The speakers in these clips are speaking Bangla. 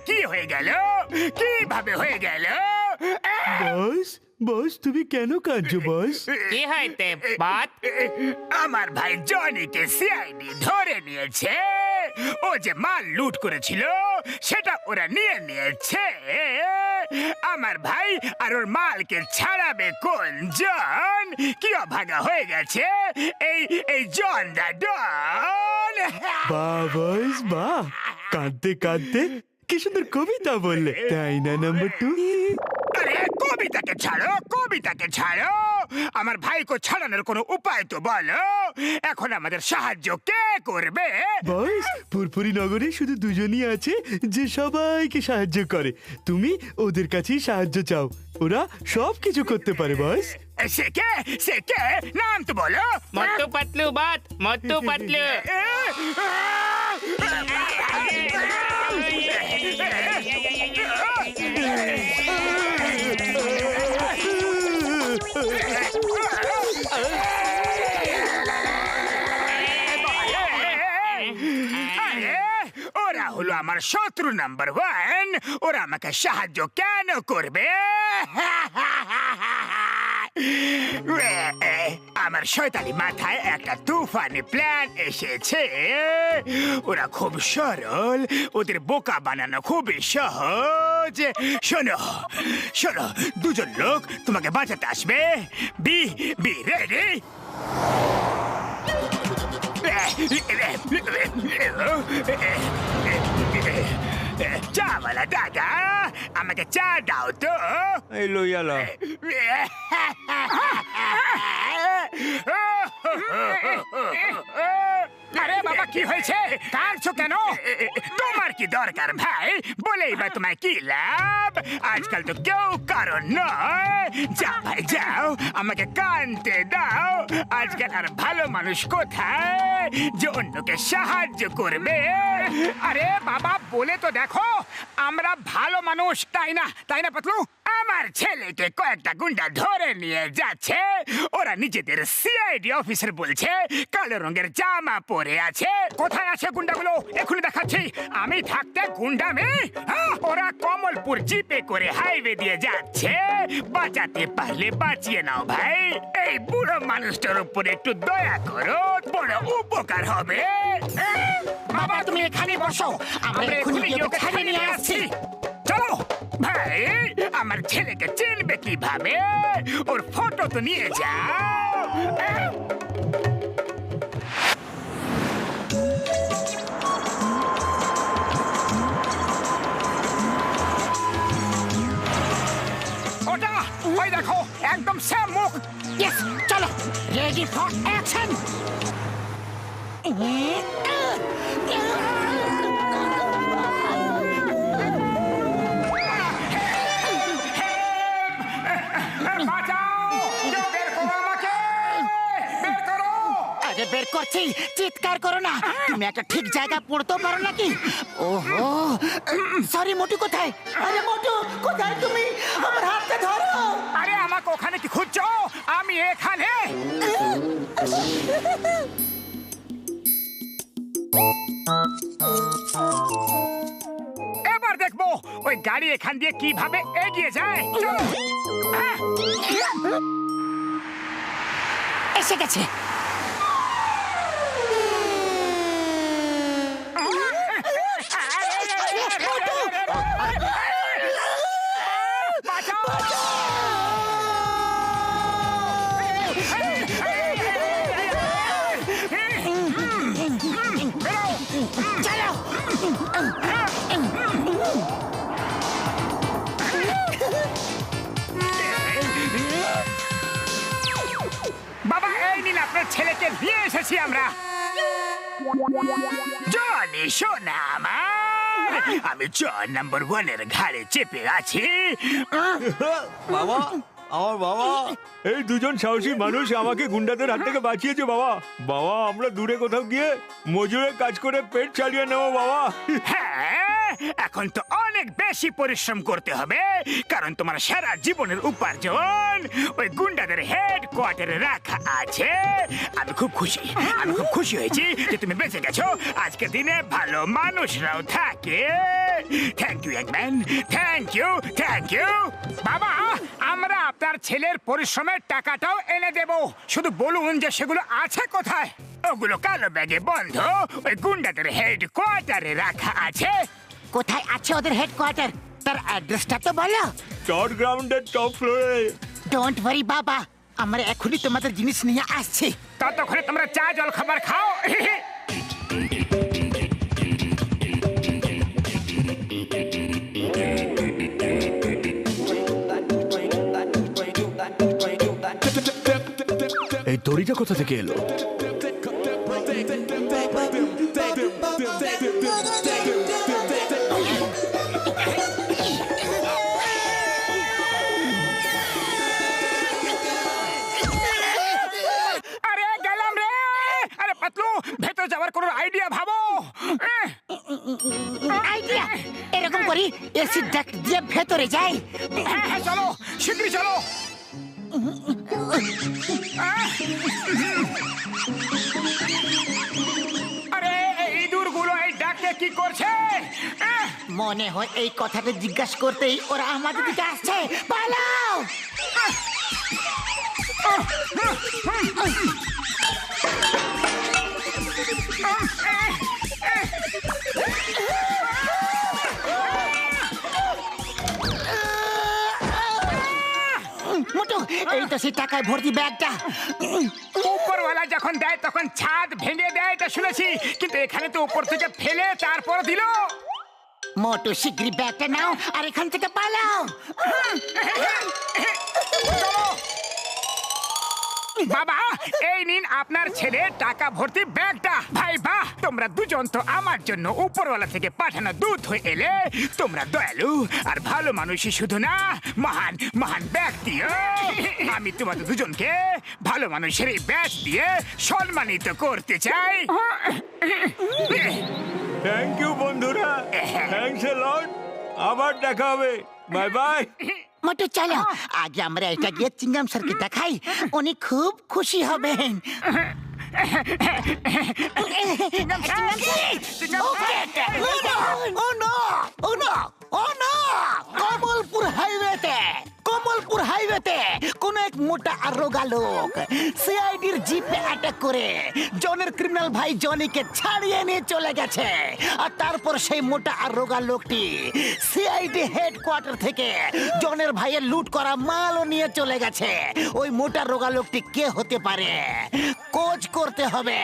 কি হয়ে গেল? কিভাবে হয়ে গেল? বস বস তুমি কেন কাঁদছো বস? কি হয়েছে বাত? আমার ভাই জনিকে সিআইডি ধরে নিয়েছে। ও যে মাল লুট করেছিল সেটা ওরা নিয়ে নিয়েছে। আমার ভাই আর ওর মালকে ছাড়াবে কোন জন? কি অভাগা হয়ে গেছে এই এই জন দা ডন। বাহ বস বাহ, কাঁদতে কাঁদতে কি সুন্দর কবিতা বললে, তাই না নাম্বার 2? আরে কবিতাকে ছাড়ো, কবিতাকে ছাড়ো। আমার ভাইকে ছাড়ানোর কোনো উপায় তো বলো। এখন আমাদের সাহায্য কে করবে? বস পুরপুরি নগরে শুধু দুজনই আছে যে সবাইকে সাহায্য করে। তুমি ওদের কাছেই সাহায্য চাও, ওরা সব কিছু করতে পারে বস। সে কে? সে কে? নাম তো বলো। মোটু পাতলু বাত, মোটু পাতলু। আরে, ওরা হলো আমার শত্রু নাম্বার 1। ওরা আমাকে সাহায্য কেন করবে? আমার শয়তানি মাথায় একটা তুফানি প্ল্যান এসেছে। ওরা খুব সরল, ওদের বোকা বানানো খুবই সহজ। শোনো শোনো, দুজন লোক তোমাকে বাঁচাতে আসবে। B B ready? চাওয়ালা দাদা, আমাকে চা দাও তো। এই লইয়ালা। আরে বাবা, কি হয়েছে? কাঁদছো কেন? তোমার কি দরকার ভাই? বলেই বা তোমায় কি লাভ? আজকাল তো কেউ কারণ নয়। যাও ভাই যাও, আমাকে কাঁদতে দাও। আজকাল আর ভালো মানুষ কোথায় যে অন্যকে সাহায্য করবে? আরে বাবা, বলে তো দেখো আমরা ভালো মানুষ, তাই না? তাই না পাতলু? আমার ছেলেকে কয়েকটা গুন্ডা ধরে নিয়ে যাচ্ছে। ওরা নিজেদের সিআইডি অফিসার বলছে, কালো রঙের জামা পরে আছে। কোথায় আছে গুন্ডাগুলো? এখনই দেখাচ্ছি। আমি থাকতে গুন্ডামি? ওরা কমলপুর জিপে করে হাইওয়ে দিয়ে যাচ্ছে। বাঁচাতে পারলে বাঁচিয়ে নাও ভাই। এই বুড়ো মানুষটার উপরে একটু দয়া করো, বড় উপকার হবে। বাবা তুমি এখানে বসো, আমরা এখনই গিয়ে ওকে ছাড়িয়ে নিয়ে আসছি। চলো ভাই, আমার ছেলেকে চিনবে কিভাবে? ওর ফটো তো নিয়ে যাও। ওটা ওই দেখো, একদম সেম মুখ। ইয়েস, চলো রেডি ফর অ্যাকশন। আরে বের করছি, চিৎকার করো না। তুমি একটা ঠিক জায়গা পড়তেও পারো নাকি? ওহো, সরি মোটু কোথায়? আরে মোটু কোথায় তুমি? আমার হাতটা ধরো। আরে আমাকে ওখানে কি খুঁজছো? আমি এখানে। এবার দেখবো ওই গাড়ি এখান দিয়ে কিভাবে এগিয়ে যায়। চলো। এসে গেছে। বাবা, এই নিন আপনার ছেলেকে নিয়ে এসেছি আমরা। জনি শোনা আমার, আমি জন নাম্বার 1 এর ঘাড়ে চেপে আছি। বাবা, আমার বাবা। এই দুজন সাহসী মানুষ আমাকে গুন্ডাদের হাত থেকে বাঁচিয়েছে বাবা। বাবা, আমরা দূরে কোথাও গিয়ে মজুরে কাজ করে পেট চালিয়ে নেবো বাবা। হ্যাঁ, এখন তো অনেক বেশি পরিশ্রম করতে হবে, কারণ তোমার সারা জীবনের উপার্জন ওই গুন্ডাদের হেডকোয়ার্টারে রাখা আছে। আমি খুব খুশি হয়েছি যে তুমি বেঁচে গেছো। আজকের দিনে ভালো মানুষরাও থাকে। থ্যাংক ইউ ইয়াংম্যান, থ্যাংক ইউ। বাবা, আমরা আপনার ছেলের পরিশ্রমের টাকাটাও এনে দেব, শুধু বলুন যে সেগুলো আছে কোথায়। ওগুলো কালো ব্যাগে বন্ধ ওই গুন্ডাদের হেডকোয়ার্টারে রাখা আছে। কোথায় আছে ওদের হেডকোয়ার্টার? তার অ্যাড্রেসটা তো বলো। টড গ্রাউন্ডের টপ ফ্লোরে। ডোন্ট ওয়ারি বাবা, আমরা এখনই তোমাদের জিনিস নিয়ে আসছি। ততক্ষণে তোমরা চা জল খাবার খাও। এই দড়িটা কোথা থেকে এলো? আরে গেলাম রে। আরে পাতলু, ভেতর যাওয়ার কোনো আইডিয়া ভাবো। আইডিয়া এরকম করি, এসি ডাক্ট দিয়ে ভেতরে যাই। হ্যাঁ, চলো শীঘ্রই চলো। আরে এই ইঁদুরগুলো এই ডাকে কি করছে? মনে হয় এই কথাটা জিজ্ঞাসা করতেই ওরা আমাদের দিকে আসছে। পালাও! মোটু, এই তো সেই টাকায় ভর্তি ব্যাগটা। উপরওয়ালা যখন দেয় তখন ছাদ ভেঙে দেয়, এটা শুনেছি, কিন্তু এখানে তো উপর থেকে ফেলে তারপর দিল। মোটু, শিগগিরই ব্যাগটা নাও আর এখান থেকে পালাও। চলো। বাবা, এই নিন আপনার ছেলে টাকা ভর্তি ব্যাগটা। ভাই বাহ, তোমরা দুজন তো আমার জন্য উপরওয়ালা থেকে পাঠানো দূত হয়ে এলে। তোমরা দয়ালু আর ভালো মানুষই শুধু না, মহান মহান ব্যক্তিও। আমি তোমাদের দুজনকে ভালো মানুষের এই ব্যাচ দিয়ে সম্মানিত করতে চাই। থ্যাংক ইউ বন্ধুরা, থ্যাংকস এ লট। আবার দেখা হবে, বাই বাই। মোটু চলো, আগে আমরা এটা গিয়ে চিংগাম স্যারকে দেখাই, উনি খুব খুশি হবেন। কমলপুর হাইওয়েতে কোন এক মোটা আর রোগা লোক সিআইডির জিপে অ্যাটাক করে জনের ক্রিমিনাল ভাই জনিকে ছাড়িয়ে নিয়ে চলে গেছে। আর তারপর সেই মোটা আর রোগা লোকটি সিআইডি হেডকোয়ার্টার থেকে জনের ভাইয়ের লুট করা মালও নিয়ে চলে গেছে। ওই মোটা রোগা লোকটি কে হতে পারে? খোঁজ করতে হবে।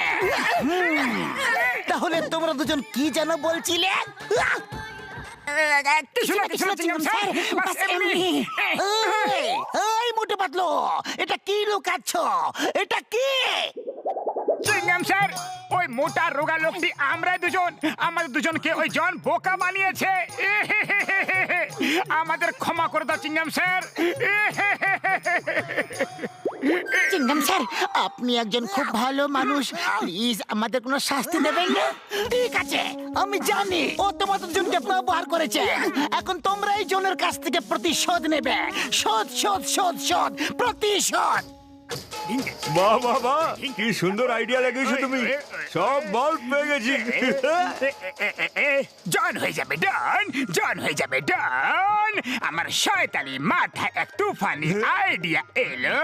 তাহলে তোমরা দুজন কি যেন বলছিলে? এই মোটে পাতলো, এটা কি লুকাচ্ছ? এটা কি? চিংগাম স্যার, ওই মোটা রোগা লোকটি আমরা দুজন, আমাদের দুজনকে ওই জন বোকা বানিয়েছে। আমাদের ক্ষমা করে দাও চিংগাম স্যার। চিংগাম স্যার, আপনি একজন খুব ভালো মানুষ, প্লিজ আমাদের কোনো শাস্তি দেবেন না। ঠিক আছে, আমি জানি ও তোমাদের জনকে ব্যবহার করেছে। এখন তোমরা এই জনের কাছ থেকে প্রতিশোধ নেবে। শোধ শোধ শোধ শোধ, প্রতিশোধ। বাহ বাহ বাহ, কি সুন্দর আইডিয়া লাগিয়েছো তুমি। সব বল পেয়ে গেছি। জন হয়ে যাবে ডন, জন হয়ে যাবে ডন। আমার শয়তানি মাথায় এক তুফানি আইডিয়া এলো,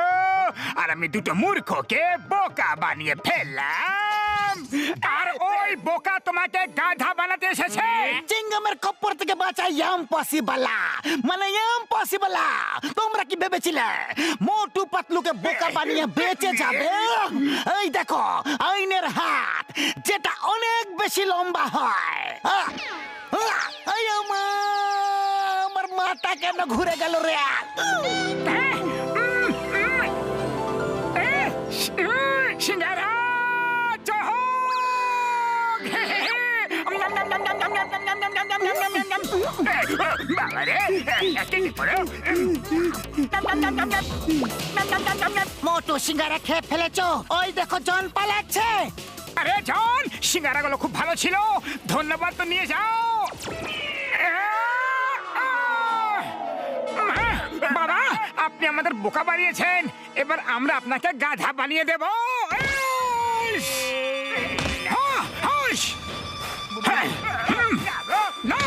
আর আমি দুটো মূর্খকে বোকা বানিয়ে ফেললাম। আর ওই বোকা তোমাকে গাধা বানাতে এসেছে। চিংগামের খপ্পর থেকে বাঁচা ইম্পসিবল, মানে ইম্পসিবল। তোমরা কি ভেবেছিলে মোটু পাতলুকে বোকা বানিয়ে বেঁচে যাবে? এই দেখো আইনের হাত, যেটা অনেক বেশি লম্বা হয়। এই আমার মাথা কেন ঘুরে গেল রে? সিঙ্গারা জয় হোক। বাবারে, মোটু সিঙ্গারা খেয়ে ফেলেছো? ওই দেখো জন পালাচ্ছে। আরে জন, সিঙ্গারাগুলো খুব ভালো ছিল, ধন্যবাদ তো নিয়ে যাও। বাবা, আপনি আমাদের বোকা বানিয়েছেন, এবার আমরা আপনাকে গাধা বানিয়ে দেব। No!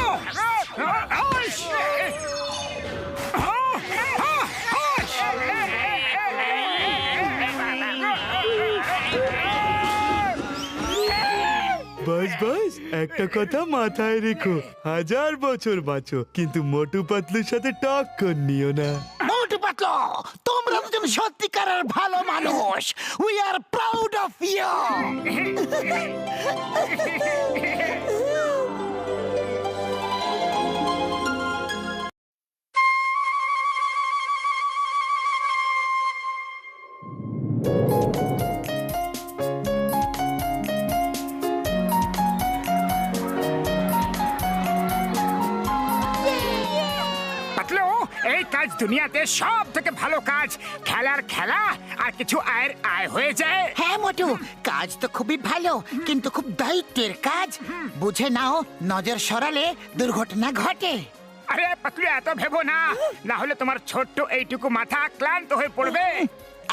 বাস বাস, একটা কথা মাথায় রেখো, 1000 বছর বাঁচো, কিন্তু মোটু পাতলুর সাথে টক্কর নিও না। মোটু পাতলু, তোমরা দুজন সত্যিকারের ভালো মানুষ। We are proud of you. Patlu, এই কাজ দুনিয়াতে সব থেকে ভালো কাজ। খেলার খেলা আর কিছু আয়ের আয় হয়ে যায়। হ্যাঁ মোটু, কাজ তো খুবই ভালো, কিন্তু খুব দায়িত্বের কাজ। বুঝে নাও, নজর সরালে দুর্ঘটনা ঘটে। আরে পাতলু, এত ভেবো না, না হলে তোমার ছোট্ট এইটুকু মাথা ক্লান্ত হয়ে পড়বে।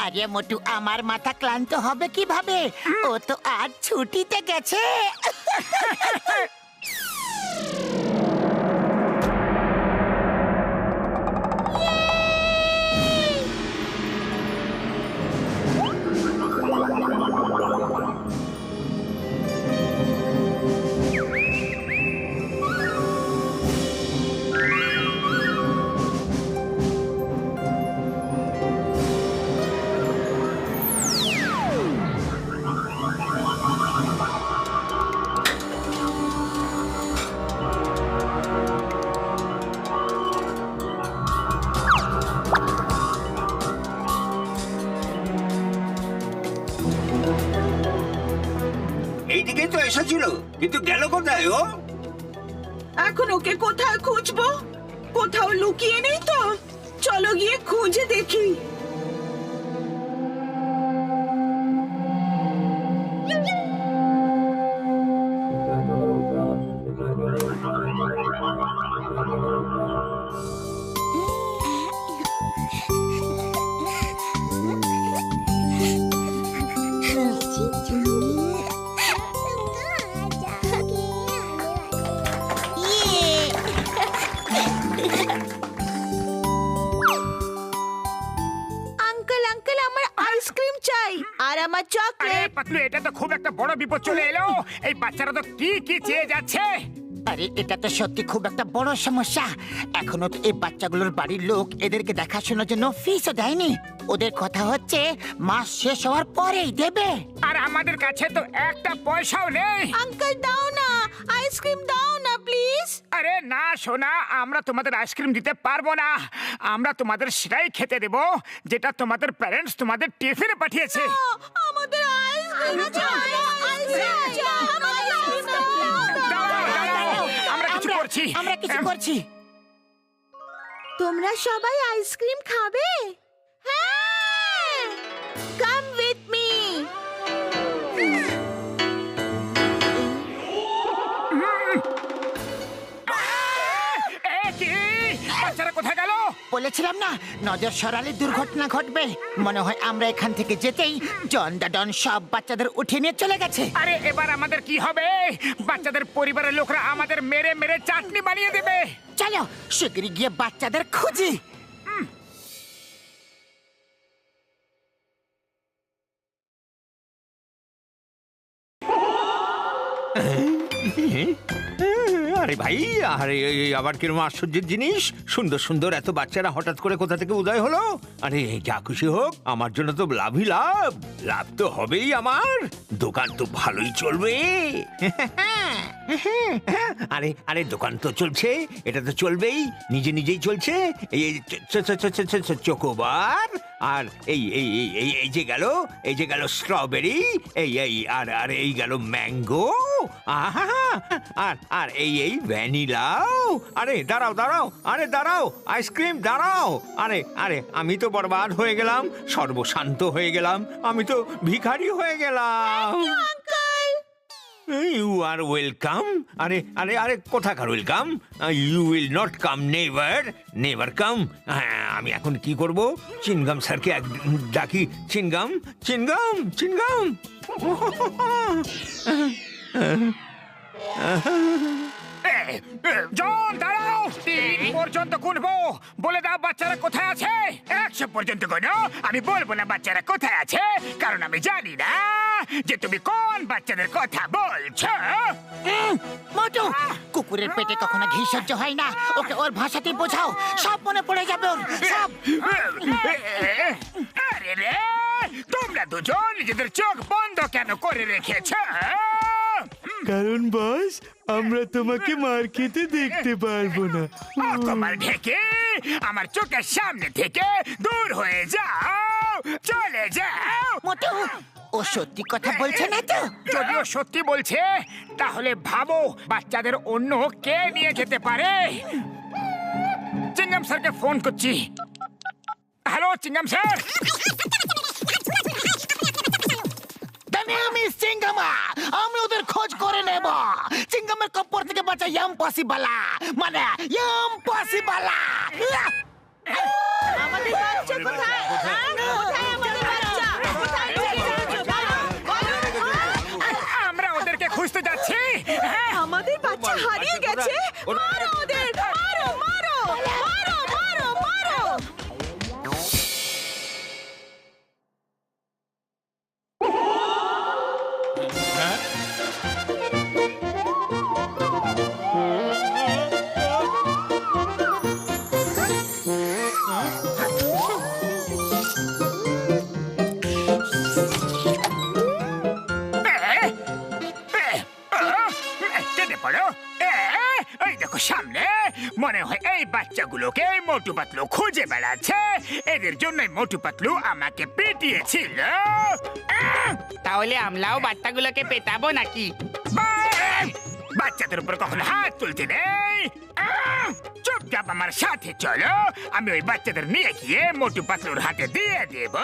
আরে মোটু, আমার মাথা ক্লান্ত হবে কিভাবে? ও তো আজ ছুটিতে গেছে। এইদিকে তো এসেছিল, কিন্তু গেল কোথায় ও? এখন ওকে কোথায় খুঁজবো? কোথাও লুকিয়ে নেই তো? চলো গিয়ে খুঁজে দেখি। আঙ্কেল আঙ্কেল, আমার আইসক্রিম চাই আর আমার আরে চকলেট। পাতলু, এটা তো খুব একটা বড় বিপদ চলে এলো। এই বাচ্চারা তো কি কি চেয়ে যাচ্ছে। আরে এটা তো সত্যি খুব একটা বড় সমস্যা। এখনো তো এই বাচ্চাগুলোর বাড়ির লোক এদেরকে দেখাশোনার জন্য ফিসও দেয়নি। ওদের কথা হচ্ছে মাস শেষ হওয়ার পরেই দেবে। আর আমাদের কাছে তো একটা পয়সাও নেই। আঙ্কেল দাও না, আইসক্রিম দাও না প্লিজ। আরে না সোনা, আমরা তোমাদের আইসক্রিম দিতে পারবো না। আমরা তোমাদের সেটাই খেতে দেব যেটা তোমাদের প্যারেন্টস তোমাদের টিফিনে পাঠিয়েছে। আমাদের আইসক্রিম চাই, আইসক্রিম চাই, আইসক্রিম দাও। দাঁড়াও, দাঁড়াও, আমরা কিছু করছি। আমরা কিছু করছি। তোমরা সবাই আইসক্রিম খাবে? হ্যাঁ, কাম উইথ মি। এ কি? বাচ্চারা কোথায় গেল? বলেছিলাম না, নজর সরালে দুর্ঘটনা ঘটবে। মনে হয় আমরা এখান থেকে যেতেই জন দা ডন সব বাচ্চাদের উঠিয়ে নিয়ে চলে গেছে। আরে এবার আমাদের কি হবে? বাচ্চাদের পরিবারের লোকরা আমাদের মেরে মেরে চাটনি বানিয়ে দেবে। চলো শিগগিরই গিয়ে বাচ্চাদের খুঁজি। আরে ভাই, আরে এই আবার কিরকম আশ্চর্যের জিনিস! সুন্দর সুন্দর এত বাচ্চারা হঠাৎ করে কোথা থেকে উদয় হলো? আরে যা খুশি হোক, আমার জন্য তো লাভই লাভ। লাভ তো হবেই আমার, দোকান তো ভালোই চলবে। আরে আরে দোকান তো চলছে, এটা তো চলবেই, নিজে নিজেই চলছে। এই চকোবার, আর এই এই এই এই এই যে গেল, এই যে গেল স্ট্রবেরি, এই এই আর আর এই গেল ম্যাঙ্গো, আহা, আর আর এই এই ভ্যানিলাও। আরে দাঁড়াও দাঁড়াও, আরে দাঁড়াও, আইসক্রিম দাঁড়াও। আরে আরে আমি তো বরবাদ হয়ে গেলাম, সর্বশান্ত হয়ে গেলাম, আমি তো ভিখারি হয়ে গেলাম। You are welcome. আরে আরে আরে কোথাকার welcome? You will not come, never never come. আমি এখন কি করব? চিনগাম স্যারকে ডাকি। চিনগাম চিনগাম চিনগাম। জন দাঁড়াও, 3 পর্যন্ত গুনবো, বলে দাও বাচ্চারা কোথায় আছে। 100 পর্যন্ত গুনো, আমি বলবো না বাচ্চারা কোথায় আছে, কারণ আমি জানি না যে তুমি কোন বাচ্চাদের কথা বলছো। মোটু, কুকুরের পেটে কখনো ঘি সহ্য হয় না, ওকে ওর ভাষাতে বোঝাও, সব মনে পড়ে যাবে ওর, সব। আরে রে, তোমরা দুজন নিজেদের চোখ বন্ধ কেন করে রেখেছো? কারণ বস, আমরা তোমাকে মার খেতে দেখতে পারবো না। তোমার ঢেকে আমার চোখের সামনে থেকে দূর হয়ে যাও, চলে যাও। মোটু, ও সত্যি কথা বলছে না তো? যদিও সত্যি বলছে, তাহলে ভাবো বাচ্চাদের অন্য কে নিয়ে যেতে পারে। চিংগাম স্যারকে ফোন করছি। Hello চিংগাম sir. চিঙ্গামা, আমি ওদের খোঁজ করে নেব। চিঙ্গামের কপ্পর থেকে বাঁচা ইম্পসিবল, মানে ইম্পসিবল। আমাদের বাচ্চা কোথায়? কোথায় আমাদের বাচ্চা? কোথায় লুকিয়ে আছো? বলো, বলো। আমরা ওদেরকে খুঁজতে যাচ্ছি। আমাদের বাচ্চা হারিয়ে গেছে। মারো ওদের, মারো, মারো, মারো, মারো, মারো। কেটে পড়ো। এই দেখো সামনে, মনে হয় এই বাচ্চাগুলোকে মোটু পাতলু খুঁজে বেড়াচ্ছে। এদের জন্যই মোটু পাতলু আমাকে পিটিয়েছিল। তাহলে আমরাও বাচ্চাগুলোকে পেটাবো নাকি? বাচ্চাদের উপর কখনো হাত তুলতে নেই। চুপচাপ আমার সাথে চলো, আমি ওই বাচ্চাদের নিয়ে গিয়ে মোটু পাতলুর হাতে দিয়ে দেব।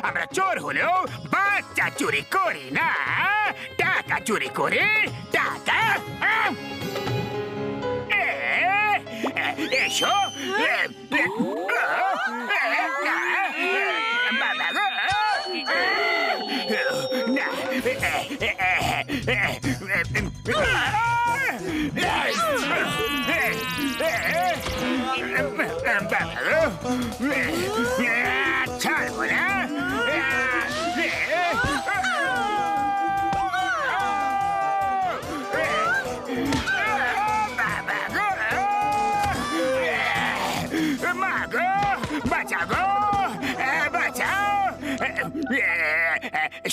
আমরা চোর হলেও বাচ্চা চুরি করি না, টাকা চুরি করি, টাকা। এসো। ছাড়বো না। মাগো, বাঁচাগো, বাঁচাও।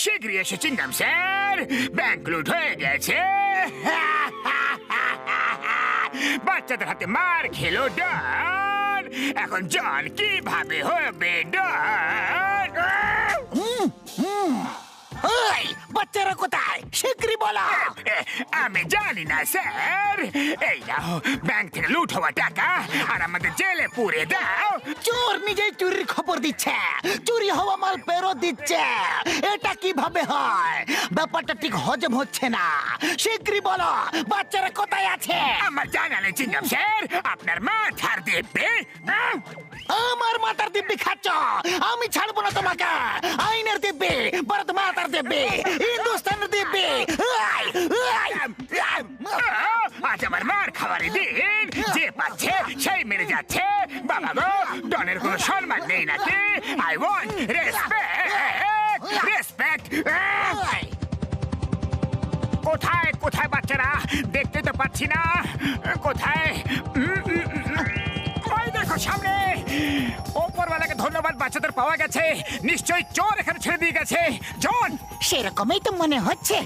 শীঘ্রই এসে চিংগাম স্যার, ব্যাংক লুট হয়ে গেছে। বাচ্চাদের হাতে মার খেলো ডন, এখন জন কিভাবে হবে ডন? ওই বাচ্চারা কোথায়? শীঘ্রই বলো। আমি জানি না স্যার। এই নাও ব্যাংক থেকে লুট হওয়া টাকা, আর আমাদের জেলে পুরে দাও। চোর নিজেই চুরির খবর দিচ্ছে, চুরি হওয়া মাল ফেরত দিচ্ছে। এটা কিভাবে হয়? ব্যাপারটা ঠিক হজম হচ্ছে না। শীঘ্রই বলো বাচ্চারা কোথায় আছে। আমার জানা নেই চিংগাম স্যার, আপনার মাথার দিব্যি। আমার মাথার দিব্যি খাচ্ছ, আমি ছাড়বো না তোমাকে। আইনের দিব্যি, ভারত মাতার দিব্যি, হিন্দুস্তানের দিব্যি। আজ আমার মার খাবারই দিন, যে পাচ্ছে সেই মেরে যাচ্ছে। বাবা গো, ডনের কোনো সম্মান নেই নাকি? I want respect, respect. কোথায় কোথায় বাচ্চারা? দেখতে তো পাচ্ছি না। কোথায়? ওই দেখো সামনে। ওপরওয়ালাকে ধন্যবাদ, বাচ্চাদের পাওয়া গেছে। নিশ্চয়ই চোর এখানে ছেড়ে দিয়ে গেছে। জন, সেরকমই তো মনে হচ্ছে।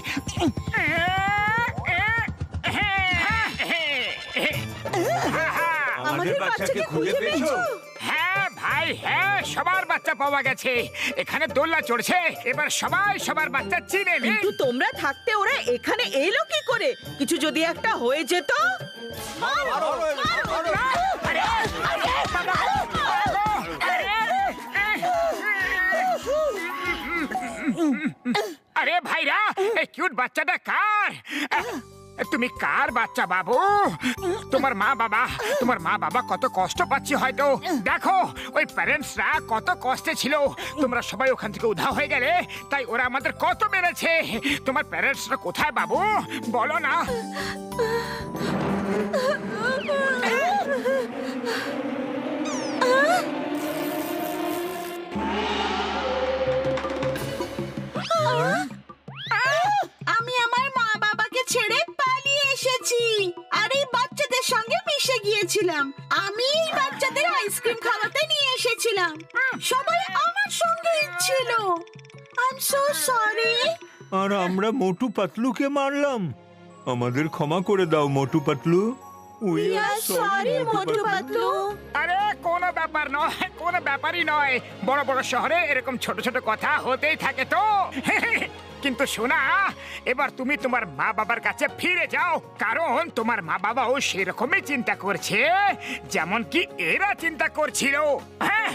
আমাদের বাচ্চাকে খুঁজে পেয়েছো? হ্যাঁ ভাই, হ্যাঁ, সবার বাচ্চা পাওয়া গেছে। এখানে দোলনা চড়ছে, এবার সবাই সবার বাচ্চা চিনে নি। কিন্তু তোমরা থাকতে ওরা এখানে এলো কি করে? কিছু যদি একটা হয়ে যেত। আরে ভাইরা, এই কিউট বাচ্চাটা কার? তুমি কার বাচ্চা বাবু? তোমার মা বাবা কত কষ্ট পাচ্ছে হয়তো। দেখো ওই প্যারেন্টসরা কত কষ্টে ছিল, তোমরা সবাই ওখান থেকে উধাও হয়ে গেলে, তাই ওরা আমাদের কত মেরেছে। তোমার প্যারেন্টসরা কোথায় বাবু, বলো না। আমি আমার মা বাবাকে ছেড়ে পালিয়ে এসেছি আর এই বাচ্চাদের সঙ্গে মিশে গিয়েছিলাম। আমি এই বাচ্চাদের আইসক্রিম খাওয়াতে নিয়ে এসেছিলাম। সবাই আমার সঙ্গেই ছিল। I am so sorry. আর আমরা মোটু পাতলুকে মারলাম। আমাদের ক্ষমা করে দাও Motu Patlu. We are sorry Motu Patlu. আরে কোনো ব্যাপার নয়, কোনো ব্যাপারই নয়। বড় বড় শহরে এরকম ছোট ছোট কথা হতেই থাকে তো। কিন্তু শোনা, এবার তুমি তোমার মা বাবার কাছে ফিরে যাও, কারণ তোমার মা বাবাও সেরকমই চিন্তা করছে যেমন কি এরা চিন্তা করছিল। হ্যাঁ,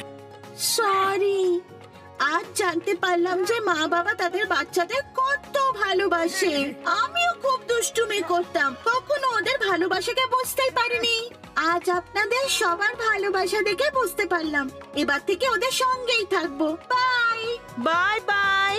সরি। আজ জানতে পারলাম যে মা বাবা তাদের বাচ্চাদের কত ভালোবাসে। আমিও খুব দুষ্টুমি করতাম, কখনো ওদের ভালোবাসাকে বুঝতেই পারিনি। আজ আপনাদের সবার ভালোবাসা দেখে বুঝতে পারলাম। এবার থেকে ওদের সঙ্গেই থাকবো। Bye bye bye.